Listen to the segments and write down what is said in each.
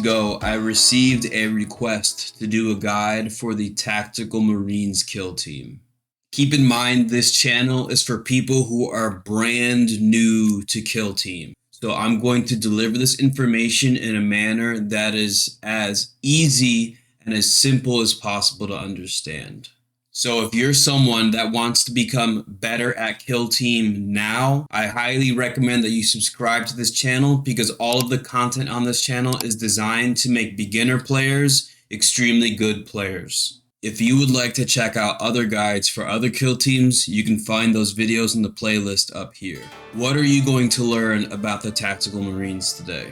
ago, I received a request to do a guide for the Tactical Marines kill team. Keep in mind, this channel is for people who are brand new to kill team. So I'm going to deliver this information in a manner that is as easy and as simple as possible to understand. So if you're someone that wants to become better at kill team now, I highly recommend that you subscribe to this channel, because all of the content on this channel is designed to make beginner players extremely good players. If you would like to check out other guides for other kill teams, you can find those videos in the playlist up here. What are you going to learn about the Tactical Marines today?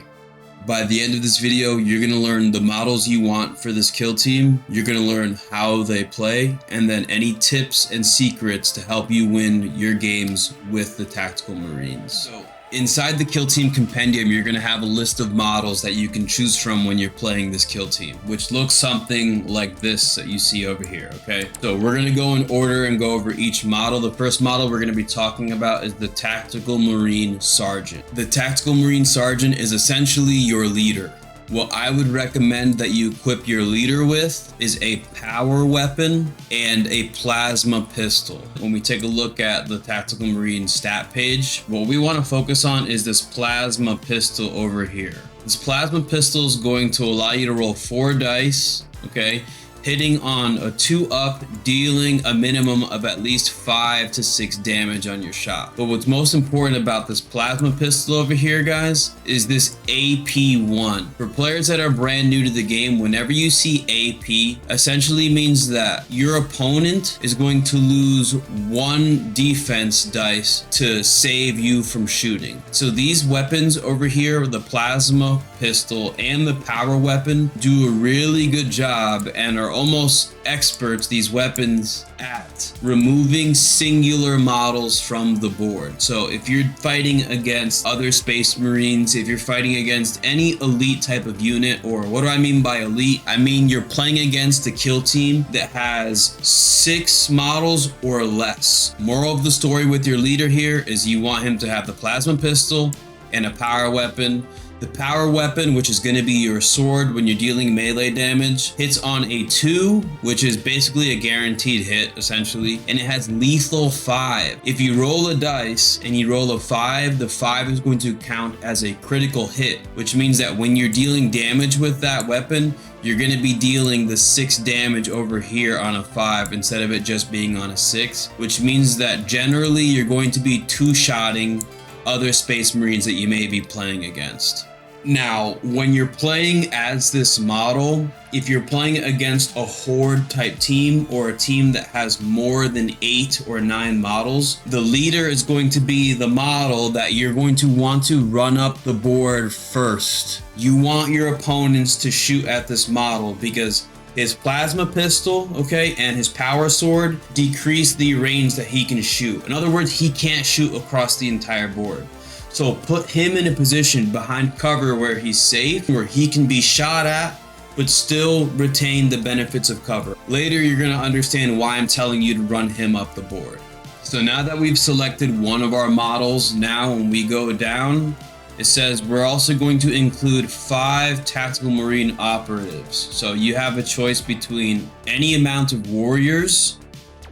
By the end of this video, you're going to learn the models you want for this kill team, you're going to learn how they play, and then any tips and secrets to help you win your games with the Tactical Marines. So, inside the kill team compendium, you're going to have a list of models that you can choose from when you're playing this kill team, which looks something like this that you see over here, okay? So we're going to go in order and go over each model. The first model we're going to be talking about is the Tactical Marine Sergeant. The Tactical Marine Sergeant is essentially your leader. What I would recommend that you equip your leader with is a power weapon and a plasma pistol. When we take a look at the Tactical Marine stat page, what we want to focus on is this plasma pistol over here. This plasma pistol is going to allow you to roll 4 dice, okay? Hitting on a 2-up, dealing a minimum of at least 5 to 6 damage on your shot. But what's most important about this plasma pistol over here, guys, is this AP1. For players that are brand new to the game, whenever you see AP, essentially means that your opponent is going to lose 1 defense dice to save you from shooting. So these weapons over here, the plasma pistol and the power weapon, do a really good job and are almost experts, these weapons, at removing singular models from the board. So if you're fighting against other Space Marines, if you're fighting against any elite type of unit, or what do I mean by elite? I mean you're playing against a kill team that has 6 models or less. Moral of the story with your leader here is you want him to have the plasma pistol and a power weapon. The power weapon, which is going to be your sword when you're dealing melee damage, hits on a 2, which is basically a guaranteed hit, essentially, and it has lethal 5. If you roll a dice and you roll a 5, the 5 is going to count as a critical hit, which means that when you're dealing damage with that weapon, you're going to be dealing the 6 damage over here on a 5 instead of it just being on a 6, which means that generally you're going to be 2-shotting other Space Marines that you may be playing against. Now, when you're playing as this model, if you're playing against a horde type team or a team that has more than 8 or 9 models, the leader is going to be the model that you're going to want to run up the board first. You want your opponents to shoot at this model because his plasma pistol, okay, and his power sword decrease the range that he can shoot. In other words, he can't shoot across the entire board. So put him in a position behind cover where he's safe, where he can be shot at, but still retain the benefits of cover. Later, you're gonna understand why I'm telling you to run him up the board. So now that we've selected one of our models, now when we go down, it says we're also going to include 5 Tactical Marine operatives. So you have a choice between any amount of warriors,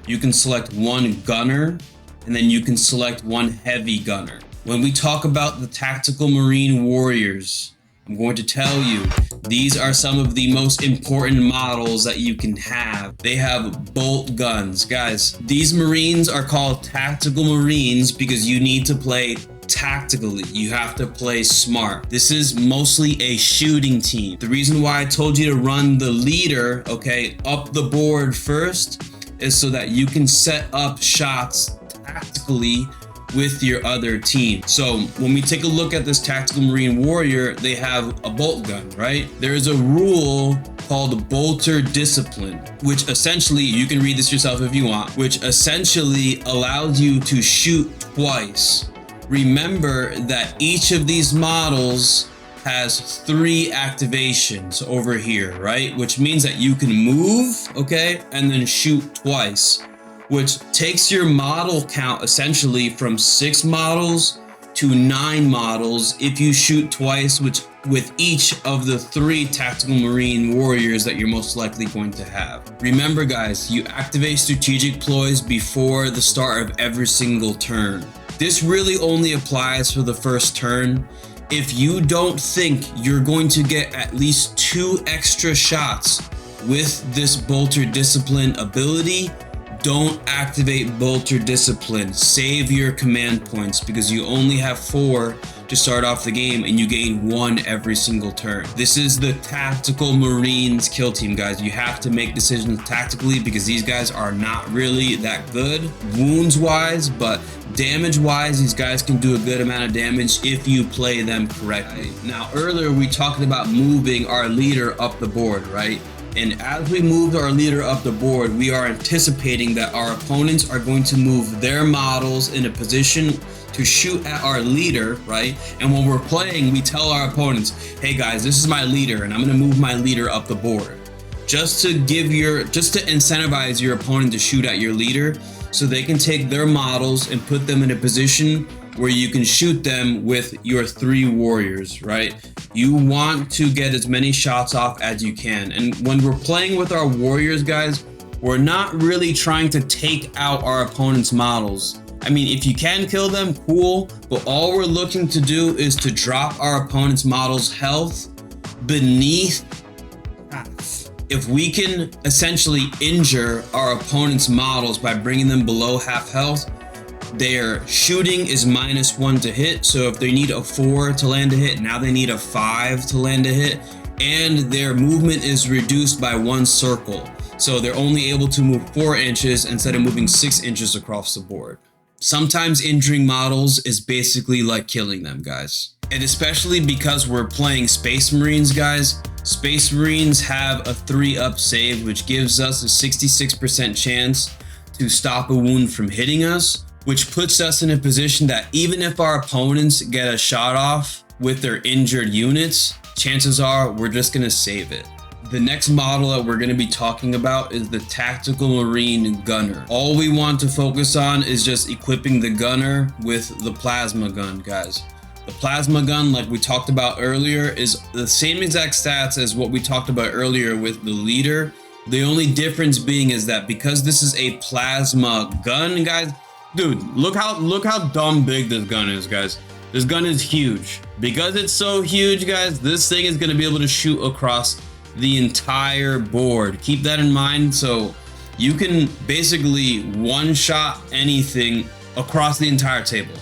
you can select 1 gunner, and then you can select 1 heavy gunner. When we talk about the Tactical Marine warriors, I'm going to tell you, these are some of the most important models that you can have. They have bolt guns. Guys, these Marines are called Tactical Marines because you need to play tactically. You have to play smart. This is mostly a shooting team. The reason why I told you to run the leader, okay, up the board first is so that you can set up shots tactically with your other team. So when we take a look at this Tactical Marine warrior, they have a bolt gun, right? There is a rule called bolter discipline, which essentially, you can read this yourself if you want, which essentially allows you to shoot twice. Remember that each of these models has 3 activations over here, right? Which means that you can move, okay, and then shoot twice, which takes your model count essentially from 6 models to 9 models if you shoot twice, which with each of the 3 tactical marine warriors that you're most likely going to have. Remember guys, you activate strategic ploys before the start of every single turn. This really only applies for the first turn. If you don't think you're going to get at least 2 extra shots with this Bolter Discipline ability, don't activate Bolter Discipline. Save your command points because you only have 4 to start off the game and you gain 1 every single turn. This is the tactical Marines kill team, guys. You have to make decisions tactically because these guys are not really that good wounds wise, but damage wise, these guys can do a good amount of damage if you play them correctly. Now earlier we talked about moving our leader up the board, right? And as we move our leader up the board, we are anticipating that our opponents are going to move their models in a position to shoot at our leader, right? And when we're playing, we tell our opponents, hey guys, this is my leader and I'm gonna move my leader up the board. Just to incentivize your opponent to shoot at your leader so they can take their models and put them in a position where you can shoot them with your 3 warriors, right? You want to get as many shots off as you can. And when we're playing with our warriors, guys, we're not really trying to take out our opponent's models. I mean, if you can kill them, cool, but all we're looking to do is to drop our opponent's model's health beneath half. If we can essentially injure our opponent's models by bringing them below half health, their shooting is -1 to hit. So if they need a 4 to land a hit, now they need a 5 to land a hit. And their movement is reduced by 1 circle. So they're only able to move 4 inches instead of moving 6 inches across the board. Sometimes injuring models is basically like killing them, guys. And especially because we're playing Space Marines, guys, Space Marines have a 3-up save, which gives us a 66% chance to stop a wound from hitting us, which puts us in a position that even if our opponents get a shot off with their injured units, chances are we're just gonna save it. The next model that we're gonna be talking about is the Tactical Marine Gunner. All we want to focus on is just equipping the gunner with the plasma gun, guys. The plasma gun, like we talked about earlier, is the same exact stats as what we talked about earlier with the leader. The only difference being is that because this is a plasma gun, guys, dude, look how dumb big this gun is, guys. This gun is huge. Because it's so huge, guys, this thing is gonna be able to shoot across the entire board. Keep that in mind. So you can basically one-shot anything across the entire table.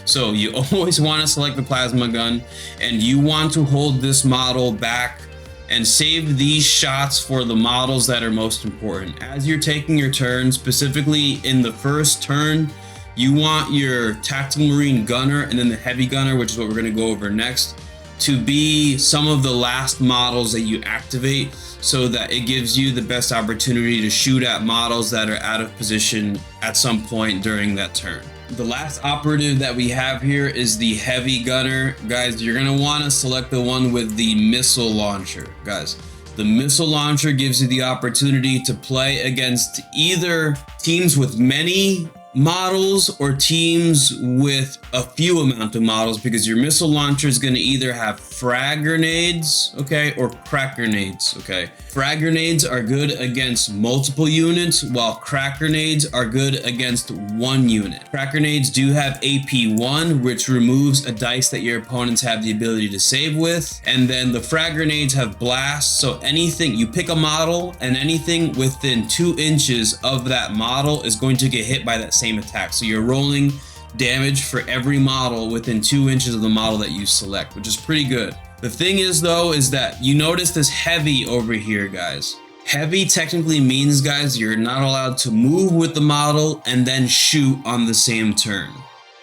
So you always want to select the plasma gun, and you want to hold this model back and save these shots for the models that are most important. As you're taking your turn, specifically in the first turn, you want your Tactical Marine Gunner and then the Heavy Gunner, which is what we're going to go over next, to be some of the last models that you activate so that it gives you the best opportunity to shoot at models that are out of position at some point during that turn. The last operative that we have here is the Heavy Gunner. Guys, you're going to want to select the one with the missile launcher. Guys, the missile launcher gives you the opportunity to play against either teams with many models or teams with a few amount of models, because your missile launcher is going to either have frag grenades, okay, or crack grenades, okay. Frag grenades are good against multiple units, while crack grenades are good against 1 unit. Crack grenades do have AP1, which removes a dice that your opponents have the ability to save with, and then the frag grenades have blast. So anything, you pick a model and anything within 2 inches of that model is going to get hit by that same attack. So you're rolling damage for every model within 2 inches of the model that you select, which is pretty good. The thing is though, is that you notice this heavy over here, guys. Heavy technically means, guys, you're not allowed to move with the model and then shoot on the same turn.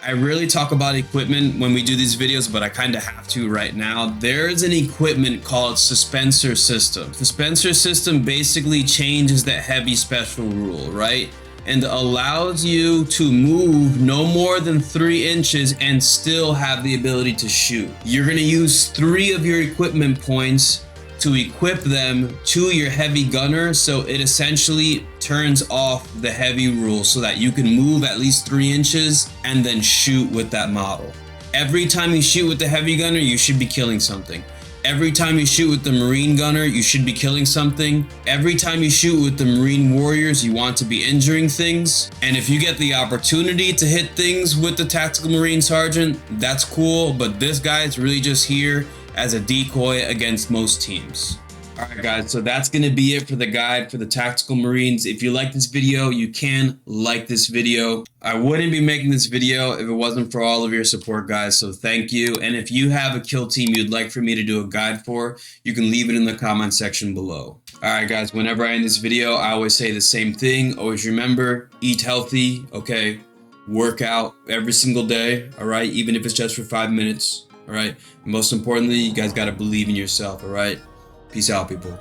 I rarely talk about equipment when we do these videos, but I kind of have to right now. There's an equipment called Suspensor System. Suspensor System basically changes that heavy special rule, right? And allows you to move no more than 3 inches and still have the ability to shoot. You're going to use 3 of your equipment points to equip them to your Heavy Gunner, so it essentially turns off the heavy rule so that you can move at least 3 inches and then shoot with that model. Every time you shoot with the heavy gunner, you should be killing something. Every time you shoot with the Marine gunner, you should be killing something. Every time you shoot with the Marine warriors, you want to be injuring things. And if you get the opportunity to hit things with the Tactical Marine Sergeant, that's cool, but this guy is really just here as a decoy against most teams. Alright guys, so that's going to be it for the guide for the Tactical Marines. If you like this video, you can like this video. I wouldn't be making this video if it wasn't for all of your support, guys, so thank you. And if you have a kill team you'd like for me to do a guide for, you can leave it in the comment section below. Alright guys, whenever I end this video, I always say the same thing. Always remember, eat healthy, okay? Work out every single day, alright? Even if it's just for 5 minutes, alright? Most importantly, you guys gotta believe in yourself, alright? Peace out, people.